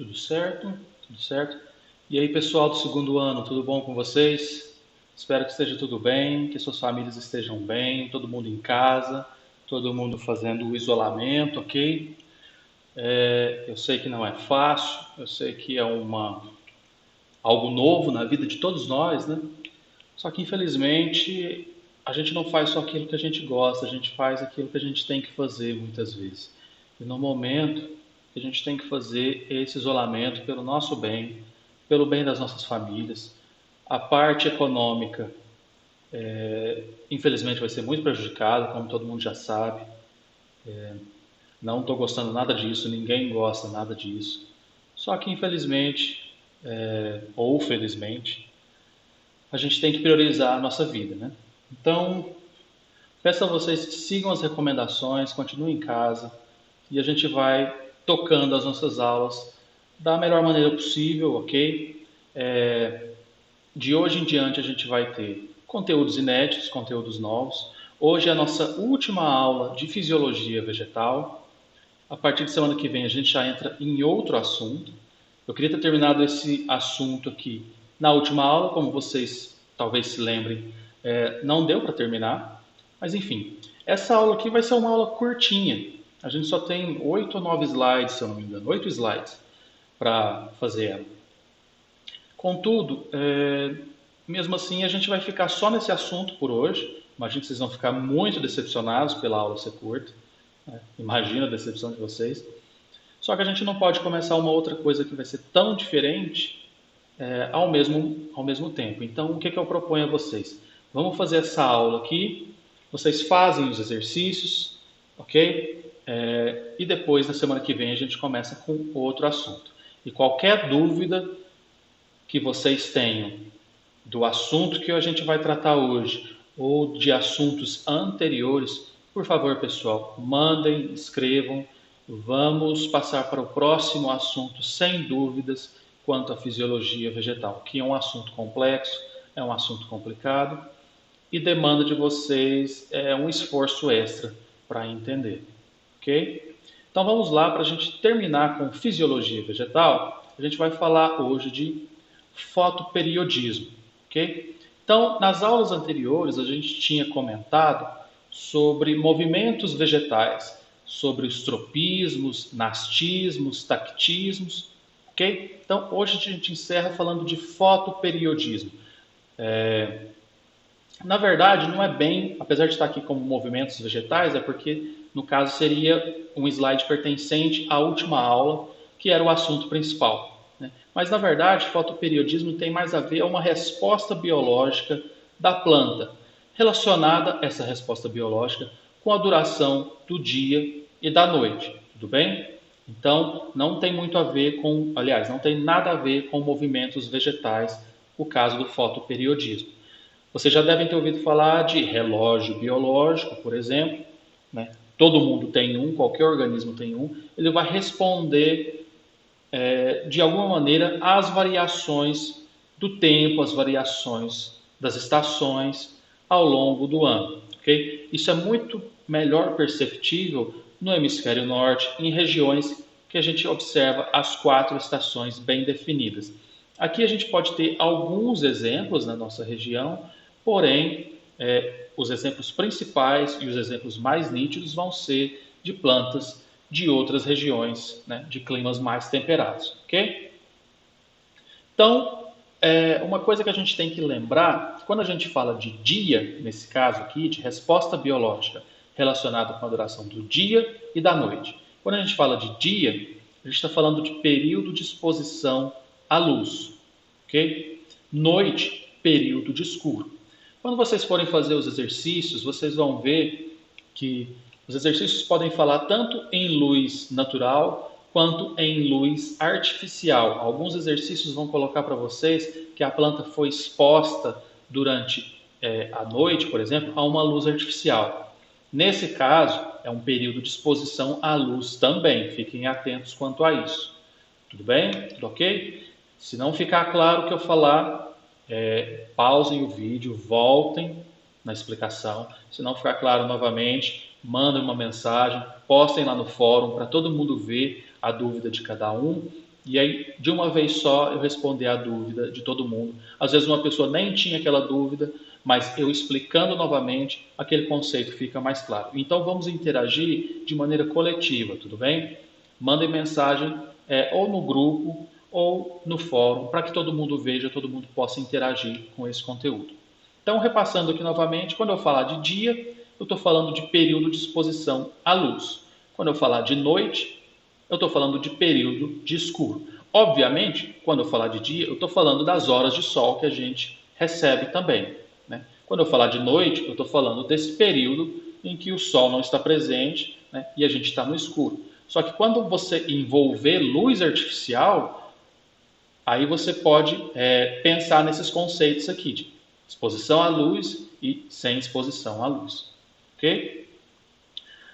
Tudo certo? Tudo certo? E aí, pessoal do segundo ano, tudo bom com vocês? Espero que esteja tudo bem, que suas famílias estejam bem, todo mundo em casa, todo mundo fazendo o isolamento, ok? Eu sei que não é fácil, eu sei que é algo novo na vida de todos nós, né? Só que infelizmente a gente não faz só aquilo que a gente gosta, a gente faz aquilo que a gente tem que fazer muitas vezes. E no momento a gente tem que fazer esse isolamento pelo nosso bem, pelo bem das nossas famílias. A parte econômica, infelizmente, vai ser muito prejudicada, como todo mundo já sabe. Não estou gostando nada disso, ninguém gosta nada disso. Só que infelizmente, ou felizmente, a gente tem que priorizar a nossa vida, né? Então, peço a vocês que sigam as recomendações, continuem em casa e a gente vai tocando as nossas aulas da melhor maneira possível, ok? De hoje em diante a gente vai ter conteúdos inéditos, conteúdos novos. Hoje é a nossa última aula de fisiologia vegetal. A partir de semana que vem a gente já entra em outro assunto. Eu queria ter terminado esse assunto aqui na última aula, como vocês talvez se lembrem, não deu para terminar, mas enfim, essa aula aqui vai ser uma aula curtinha. A gente só tem 8 ou 9 slides, se eu não me engano, 8 slides para fazer ela. Contudo, mesmo assim, a gente vai ficar só nesse assunto por hoje. Imagino que vocês vão ficar muito decepcionados pela aula ser curta. Né? Imagina a decepção de vocês. Só que a gente não pode começar uma outra coisa que vai ser tão diferente ao mesmo tempo. Então, o que eu proponho a vocês? Vamos fazer essa aula aqui, vocês fazem os exercícios, ok? E depois, na semana que vem, a gente começa com outro assunto. E qualquer dúvida que vocês tenham do assunto que a gente vai tratar hoje ou de assuntos anteriores, por favor, pessoal, mandem, escrevam. Vamos passar para o próximo assunto sem dúvidas quanto à fisiologia vegetal, que é um assunto complexo, é um assunto complicado e demanda de vocês um esforço extra para entender, ok? Então vamos lá, para a gente terminar com fisiologia vegetal, a gente vai falar hoje de fotoperiodismo, ok? Então, nas aulas anteriores a gente tinha comentado sobre movimentos vegetais, sobre os tropismos, nastismos, tactismos, ok? Então, hoje a gente encerra falando de fotoperiodismo. Na verdade, não é bem, apesar de estar aqui como movimentos vegetais, é porque no caso seria um slide pertencente à última aula, que era o assunto principal. Né? Mas na verdade, fotoperiodismo tem mais a ver a uma resposta biológica da planta, relacionada essa resposta biológica com a duração do dia e da noite. Tudo bem? Então, não tem muito a ver com, aliás, não tem nada a ver com movimentos vegetais, o caso do fotoperiodismo. Vocês já devem ter ouvido falar de relógio biológico, por exemplo, né? Todo mundo tem um, qualquer organismo tem um. Ele vai responder de alguma maneira às variações do tempo, às variações das estações ao longo do ano. Okay? Isso é muito melhor perceptível no hemisfério norte, em regiões que a gente observa as 4 estações bem definidas. Aqui a gente pode ter alguns exemplos na nossa região, porém, os exemplos principais e os exemplos mais nítidos vão ser de plantas de outras regiões, né, de climas mais temperados, ok? Então, uma coisa que a gente tem que lembrar, quando a gente fala de dia, nesse caso aqui, de resposta biológica relacionada com a duração do dia e da noite. Quando a gente fala de dia, a gente está falando de período de exposição à luz, ok? Noite, período de escuro. Quando vocês forem fazer os exercícios, vocês vão ver que os exercícios podem falar tanto em luz natural quanto em luz artificial. Alguns exercícios vão colocar para vocês que a planta foi exposta durante a noite, por exemplo, a uma luz artificial. Nesse caso, é um período de exposição à luz também. Fiquem atentos quanto a isso. Tudo bem? Tudo ok? Se não ficar claro o que eu falar, pausem o vídeo, voltem na explicação. Se não ficar claro novamente, mandem uma mensagem, postem lá no fórum para todo mundo ver a dúvida de cada um E aí, de uma vez só, eu responder a dúvida de todo mundo. Às vezes uma pessoa nem tinha aquela dúvida, mas eu explicando novamente, aquele conceito fica mais claro. Então vamos interagir de maneira coletiva, tudo bem? Mandem mensagem ou no grupo ou no fórum, para que todo mundo veja, todo mundo possa interagir com esse conteúdo. Então, repassando aqui novamente, quando eu falar de dia, eu estou falando de período de exposição à luz. Quando eu falar de noite, eu estou falando de período de escuro. Obviamente, quando eu falar de dia, eu estou falando das horas de sol que a gente recebe também. Né? Quando eu falar de noite, eu estou falando desse período em que o sol não está presente, né, e a gente está no escuro. Só que quando você envolver luz artificial, aí você pode pensar nesses conceitos aqui de exposição à luz e sem exposição à luz. Ok?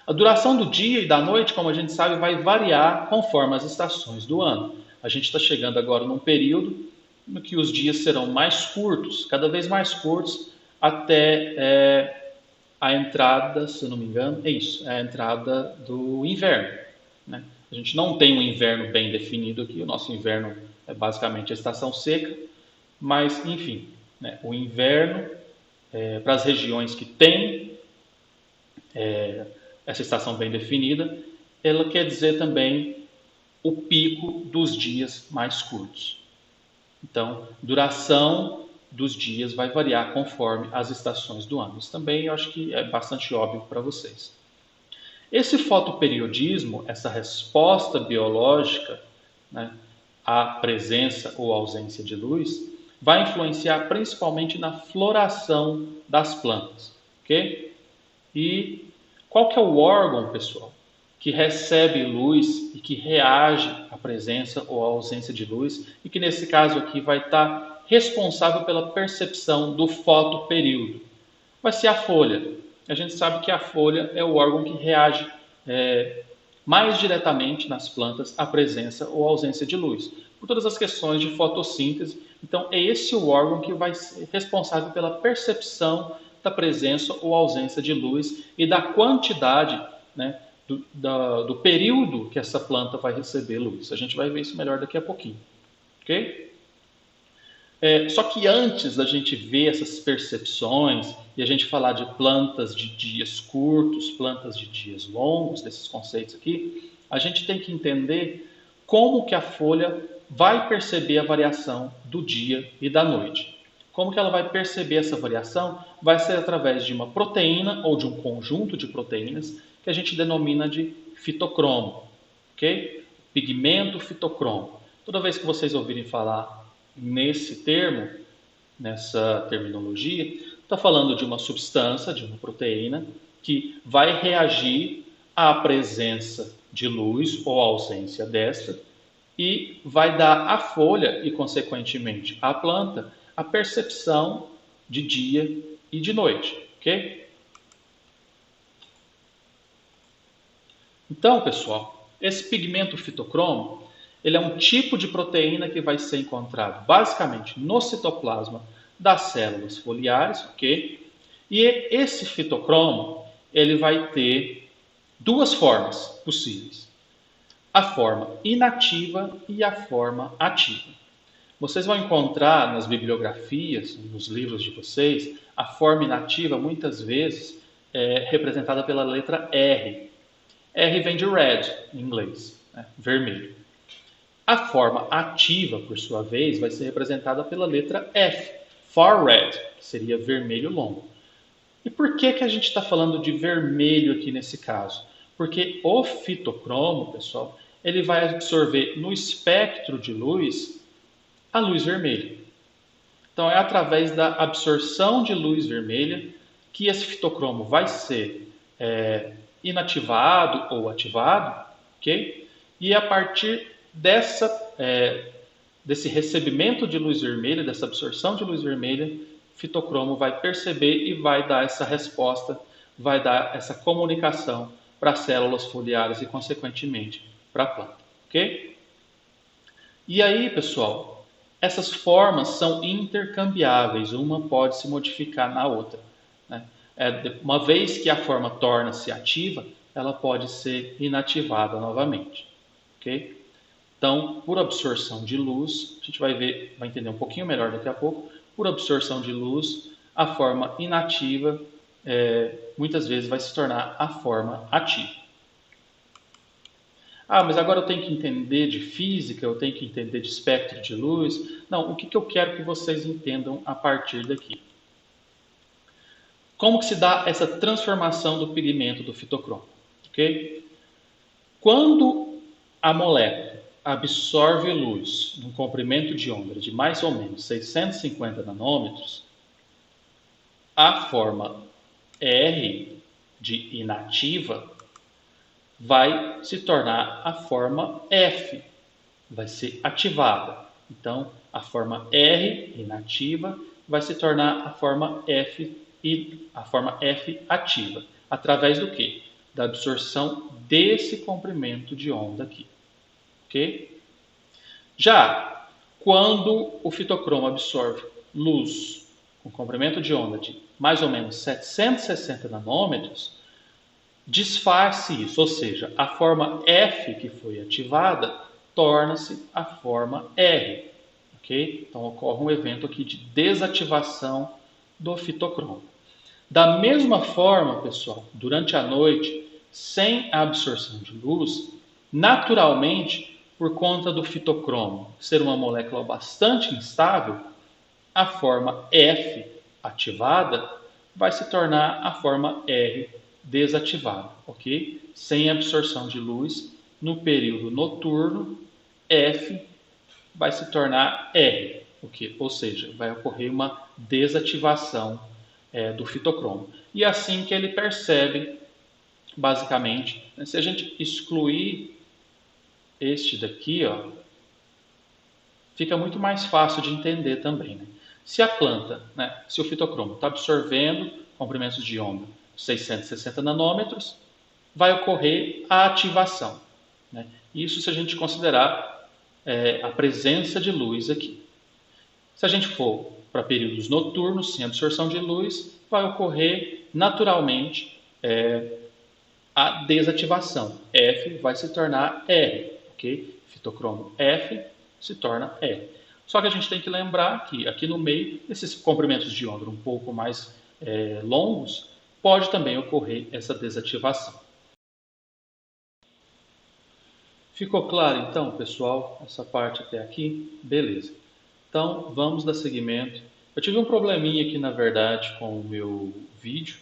A duração do dia e da noite, como a gente sabe, vai variar conforme as estações do ano. A gente está chegando agora num período no que os dias serão mais curtos, cada vez mais curtos, até a entrada, se eu não me engano, é isso, é a entrada do inverno. Né? A gente não tem um inverno bem definido aqui, o nosso inverno é basicamente a estação seca, mas enfim, né? O inverno, para as regiões que têm essa estação bem definida, ela quer dizer também o pico dos dias mais curtos. Então, duração dos dias vai variar conforme as estações do ano. Isso também eu acho que é bastante óbvio para vocês. Esse fotoperiodismo, essa resposta biológica, né, à presença ou ausência de luz, vai influenciar principalmente na floração das plantas, ok? E qual que é o órgão, pessoal, que recebe luz e que reage à presença ou à ausência de luz e que nesse caso aqui vai estar responsável pela percepção do fotoperíodo? Vai ser a folha. A gente sabe que a folha é o órgão que reage mais diretamente nas plantas à presença ou ausência de luz, por todas as questões de fotossíntese. Então, é esse o órgão que vai ser responsável pela percepção da presença ou ausência de luz e da quantidade, né, do período que essa planta vai receber luz. A gente vai ver isso melhor daqui a pouquinho. Ok? Só que antes da gente ver essas percepções e a gente falar de plantas de dias curtos, plantas de dias longos, desses conceitos aqui, a gente tem que entender como que a folha vai perceber a variação do dia e da noite. Como que ela vai perceber essa variação? Vai ser através de uma proteína ou de um conjunto de proteínas que a gente denomina de fitocromo, ok? Pigmento fitocromo. Toda vez que vocês ouvirem falar nesse termo, nessa terminologia, está falando de uma substância, de uma proteína, que vai reagir à presença de luz ou à ausência desta e vai dar à folha e, consequentemente, à planta a percepção de dia e de noite, ok? Então, pessoal, esse pigmento fitocromo, ele é um tipo de proteína que vai ser encontrado basicamente no citoplasma das células foliares, ok? E esse fitocromo, ele vai ter duas formas possíveis: a forma inativa e a forma ativa. Vocês vão encontrar nas bibliografias, nos livros de vocês, a forma inativa muitas vezes representada pela letra R. R vem de red, em inglês, né? Vermelho. A forma ativa, por sua vez, vai ser representada pela letra F, far red, que seria vermelho longo. E por que a gente está falando de vermelho aqui nesse caso? Porque o fitocromo, pessoal, ele vai absorver no espectro de luz a luz vermelha. Então, é através da absorção de luz vermelha que esse fitocromo vai ser inativado ou ativado, ok? E a partir desse recebimento de luz vermelha, dessa absorção de luz vermelha, fitocromo vai perceber e vai dar essa resposta, vai dar essa comunicação para as células foliares e, consequentemente, para a planta, ok? E aí, pessoal, essas formas são intercambiáveis, uma pode se modificar na outra, né? Uma vez que a forma torna-se ativa, ela pode ser inativada novamente, ok? Então, por absorção de luz, a gente vai entender um pouquinho melhor daqui a pouco, por absorção de luz, a forma inativa muitas vezes vai se tornar a forma ativa. Ah, mas agora eu tenho que entender de física, eu tenho que entender de espectro de luz. Não, o que eu quero que vocês entendam a partir daqui? Como que se dá essa transformação do pigmento do fitocromo? Okay? Quando a molécula absorve luz num comprimento de onda de mais ou menos 650 nanômetros, a forma R de inativa vai se tornar a forma F, vai ser ativada. Então, a forma R inativa vai se tornar a forma F ativa, através do quê? Da absorção desse comprimento de onda aqui. Ok? Já quando o fitocromo absorve luz com comprimento de onda de mais ou menos 760 nanômetros, desfaz-se isso, ou seja, a forma F que foi ativada torna-se a forma R. Okay? Então ocorre um evento aqui de desativação do fitocromo. Da mesma forma, pessoal, durante a noite, sem a absorção de luz, naturalmente, por conta do fitocromo ser uma molécula bastante instável, a forma F ativada vai se tornar a forma R desativada, ok? Sem absorção de luz, no período noturno, F vai se tornar R, okay? Ou seja, vai ocorrer uma desativação do fitocromo. E assim que ele percebe, basicamente, né, se a gente excluir este daqui, ó, fica muito mais fácil de entender também. Né? Se a planta, né, se o fitocromo está absorvendo comprimentos de onda 660 nanômetros, vai ocorrer a ativação. Né? Isso se a gente considerar a presença de luz aqui. Se a gente for para períodos noturnos, sem absorção de luz, vai ocorrer naturalmente a desativação. F vai se tornar R, ok? Fitocromo F se torna R. Só que a gente tem que lembrar que aqui no meio, esses comprimentos de onda um pouco mais longos, pode também ocorrer essa desativação. Ficou claro então, pessoal, essa parte até aqui? Beleza. Então, vamos dar seguimento. Eu tive um probleminha aqui, na verdade, com o meu vídeo.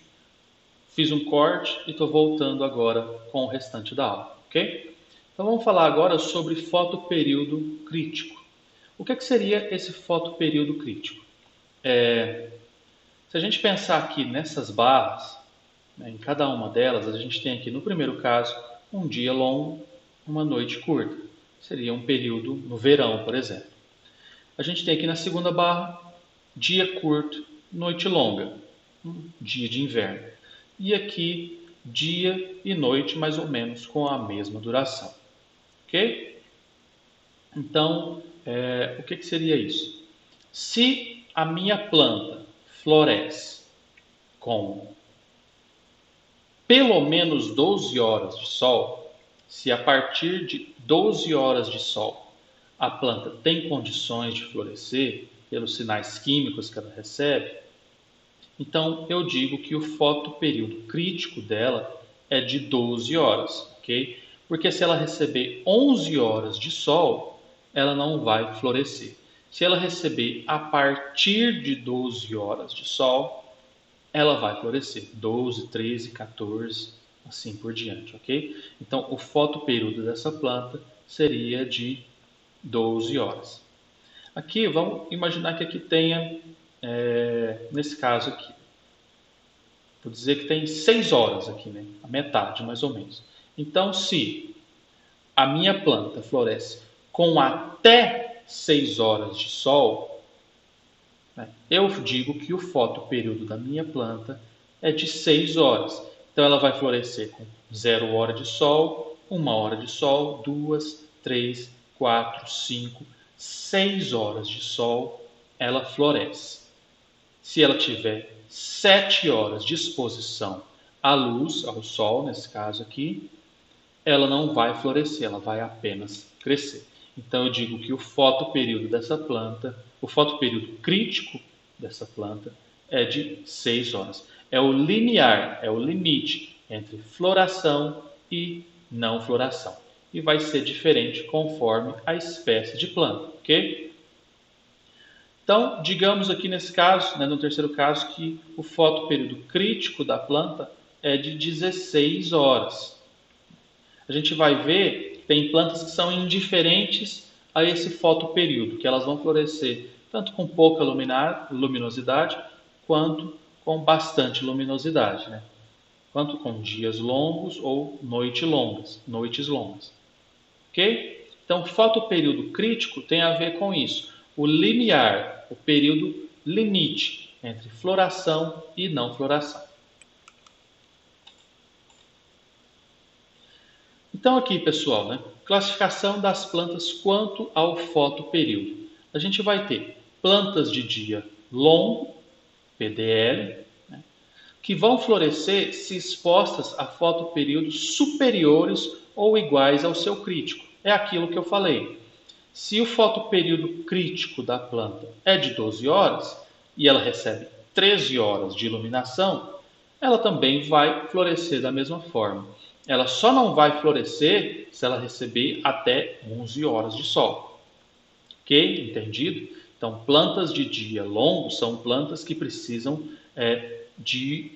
Fiz um corte e estou voltando agora com o restante da aula, ok? Então, vamos falar agora sobre fotoperíodo crítico. O que seria esse fotoperíodo crítico? Se a gente pensar aqui nessas barras, né, em cada uma delas, a gente tem aqui, no primeiro caso, um dia longo, uma noite curta. Seria um período no verão, por exemplo. A gente tem aqui na segunda barra, dia curto, noite longa, um dia de inverno. E aqui, dia e noite, mais ou menos, com a mesma duração. Ok? Então, o que seria isso? Se a minha planta floresce com pelo menos 12 horas de sol, se a partir de 12 horas de sol a planta tem condições de florescer, pelos sinais químicos que ela recebe, então eu digo que o fotoperíodo crítico dela é de 12 horas, ok? Porque se ela receber 11 horas de sol, ela não vai florescer. Se ela receber a partir de 12 horas de sol, ela vai florescer. 12, 13, 14, assim por diante, ok? Então, o fotoperíodo dessa planta seria de 12 horas. Aqui, vamos imaginar que aqui tenha, nesse caso aqui, vou dizer que tem 6 horas aqui, né? A metade, mais ou menos. Então, se a minha planta floresce com até 6 horas de sol, né, eu digo que o fotoperíodo da minha planta é de 6 horas. Então, ela vai florescer com 0 hora de sol, 1 hora de sol, 2, 3, 4, 5, 6 horas de sol, ela floresce. Se ela tiver 7 horas de exposição à luz, ao sol, nesse caso aqui, ela não vai florescer, ela vai apenas crescer. Então eu digo que o fotoperíodo dessa planta, o fotoperíodo crítico dessa planta é de 6 horas. É o limiar, é o limite entre floração e não floração. E vai ser diferente conforme a espécie de planta, ok? Então, digamos aqui nesse caso, no terceiro caso, que o fotoperíodo crítico da planta é de 16 horas. A gente vai ver que tem plantas que são indiferentes a esse fotoperíodo, que elas vão florescer tanto com pouca luminosidade, quanto com bastante luminosidade, né? Quanto com dias longos ou noites longas. Ok? Então, fotoperíodo crítico tem a ver com isso. O limiar, o período limite entre floração e não floração. Então aqui, pessoal, classificação das plantas quanto ao fotoperíodo. A gente vai ter plantas de dia longo, PDL, que vão florescer se expostas a fotoperíodos superiores ou iguais ao seu crítico. É aquilo que eu falei. Se o fotoperíodo crítico da planta é de 12 horas e ela recebe 13 horas de iluminação, ela também vai florescer da mesma forma. Ela só não vai florescer se ela receber até 11 horas de sol. Ok? Entendido? Então, plantas de dia longo são plantas que precisam de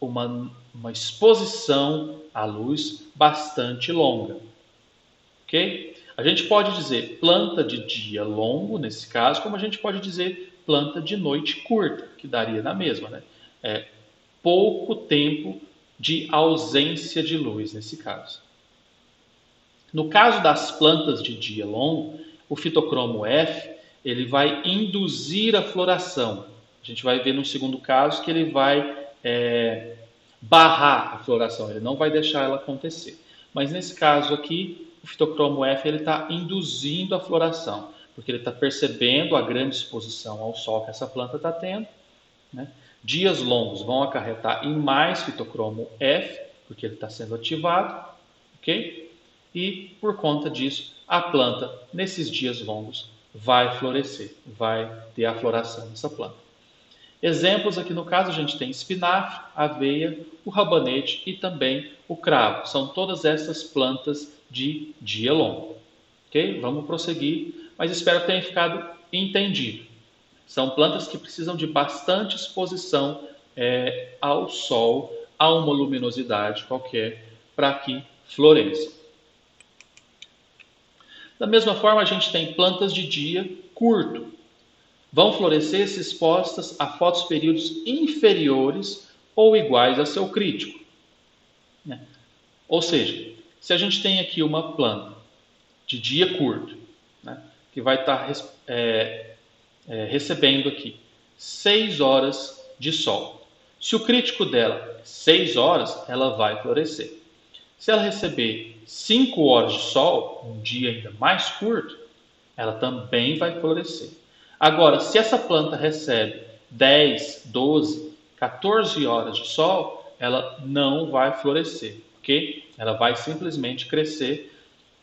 uma exposição à luz bastante longa. Ok? A gente pode dizer planta de dia longo, nesse caso, como a gente pode dizer planta de noite curta, que daria na mesma, né? Pouco tempo de ausência de luz, nesse caso. No caso das plantas de dia longo, o fitocromo F, ele vai induzir a floração. A gente vai ver no segundo caso que ele vai barrar a floração, ele não vai deixar ela acontecer. Mas nesse caso aqui, o fitocromo F está induzindo a floração, porque ele está percebendo a grande exposição ao sol que essa planta está tendo, né? Dias longos vão acarretar em mais fitocromo F, porque ele está sendo ativado, ok? E por conta disso, a planta, nesses dias longos, vai florescer, vai ter a floração dessa planta. Exemplos aqui no caso, a gente tem espinafre, aveia, o rabanete e também o cravo. São todas essas plantas de dia longo. Ok? Vamos prosseguir, mas espero que tenha ficado entendido. São plantas que precisam de bastante exposição ao sol, a uma luminosidade qualquer, para que floresçam. Da mesma forma, a gente tem plantas de dia curto. Vão florescer se expostas a fotoperíodos inferiores ou iguais a seu crítico. Ou seja, se a gente tem aqui uma planta de dia curto, que vai estar recebendo aqui 6 horas de sol. Se o crítico dela é 6 horas, ela vai florescer. Se ela receber 5 horas de sol, um dia ainda mais curto, ela também vai florescer. Agora, se essa planta recebe 10, 12, 14 horas de sol, ela não vai florescer, ok? Ela vai simplesmente crescer.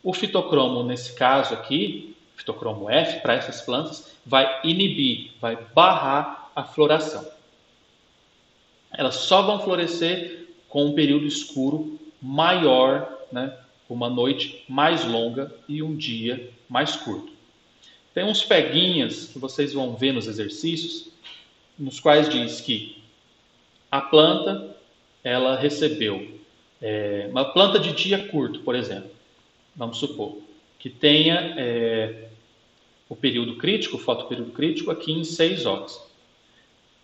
O fitocromo, nesse caso aqui, fitocromo F, para essas plantas, vai inibir, vai barrar a floração. Elas só vão florescer com um período escuro maior, uma noite mais longa e um dia mais curto. Tem uns peguinhas que vocês vão ver nos exercícios, nos quais diz que a planta, ela recebeu uma planta de dia curto, por exemplo. Vamos supor que tenha o período crítico, o fotoperíodo crítico, aqui em 6 horas.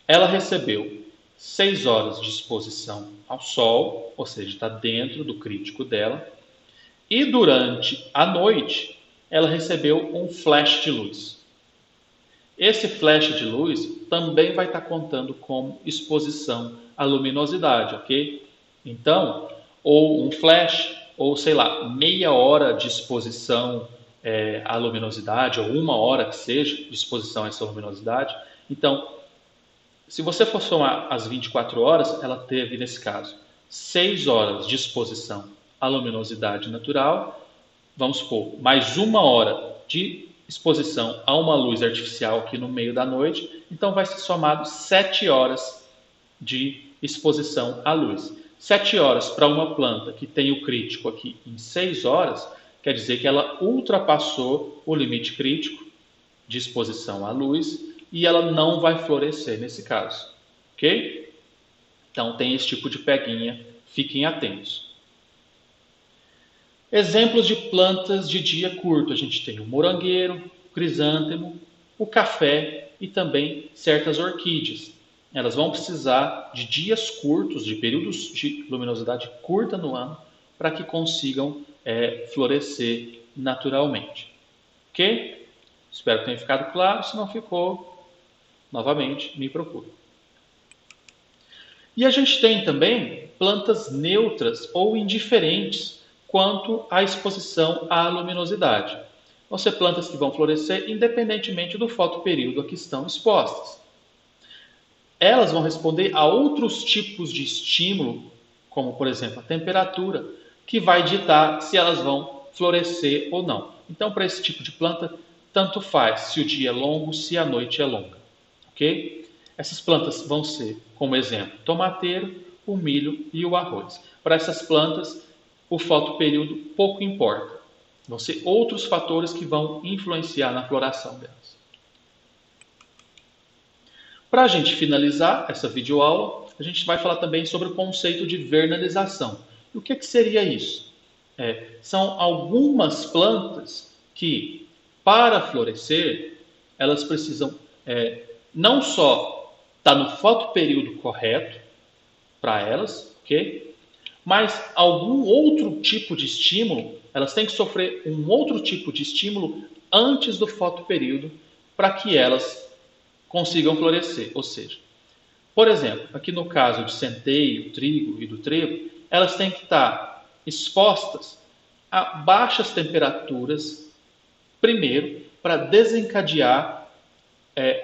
Ela recebeu 6 horas de exposição ao sol, ou seja, está dentro do crítico dela, e durante a noite ela recebeu um flash de luz. Esse flash de luz também vai estar contando como exposição à luminosidade, ok? Então, ou um flash, ou sei lá, meia hora de exposição à luminosidade, ou 1 hora que seja de exposição a essa luminosidade. Então, se você for somar as 24 horas, ela teve, nesse caso, 6 horas de exposição à luminosidade natural, vamos supor, mais 1 hora de exposição a uma luz artificial aqui no meio da noite, então vai ser somado 7 horas de exposição à luz. 7 horas para uma planta que tem o crítico aqui em 6 horas, quer dizer que ela ultrapassou o limite crítico de exposição à luz e ela não vai florescer nesse caso, ok? Então tem esse tipo de peguinha, fiquem atentos. Exemplos de plantas de dia curto, a gente tem o morangueiro, o crisântemo, o café e também certas orquídeas. Elas vão precisar de dias curtos, de períodos de luminosidade curta no ano, para que consigam florescer naturalmente. Ok? Espero que tenha ficado claro. Se não ficou, novamente, me procure. E a gente tem também plantas neutras ou indiferentes quanto à exposição à luminosidade. Vão ser plantas que vão florescer independentemente do fotoperíodo a que estão expostas. Elas vão responder a outros tipos de estímulo, como por exemplo a temperatura, que vai ditar se elas vão florescer ou não. Então, para esse tipo de planta, tanto faz se o dia é longo, se a noite é longa. Ok? Essas plantas vão ser, como exemplo, o tomateiro, o milho e o arroz. Para essas plantas, o fotoperíodo pouco importa. Vão ser outros fatores que vão influenciar na floração delas. Para a gente finalizar essa videoaula, a gente vai falar também sobre o conceito de vernalização. E o que seria isso? São algumas plantas que, para florescer, elas precisam não só estar no fotoperíodo correto para elas, ok? Mas algum outro tipo de estímulo, elas têm que sofrer um outro tipo de estímulo antes do fotoperíodo para que elas consigam florescer. Ou seja, por exemplo, aqui no caso de centeio, trigo e do trevo, elas têm que estar expostas a baixas temperaturas primeiro para desencadear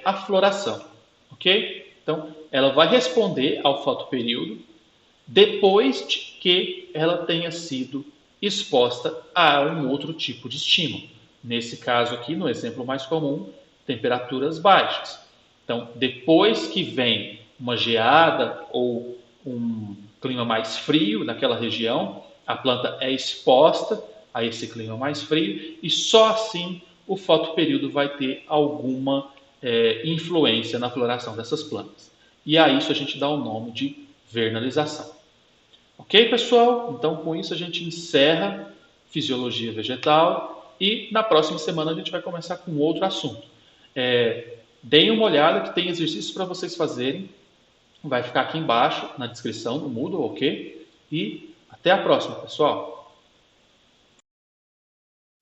a floração, ok? Então, ela vai responder ao fotoperíodo depois de que ela tenha sido exposta a um outro tipo de estímulo. Nesse caso aqui, no exemplo mais comum, temperaturas baixas. Então, depois que vem uma geada ou um clima mais frio naquela região, a planta é exposta a esse clima mais frio e só assim o fotoperíodo vai ter alguma influência na floração dessas plantas. E a isso a gente dá o nome de vernalização. Ok, pessoal? Então, com isso a gente encerra fisiologia vegetal e na próxima semana a gente vai começar com outro assunto. Deem uma olhada que tem exercícios para vocês fazerem. Vai ficar aqui embaixo na descrição do Moodle, ok? E até a próxima, pessoal!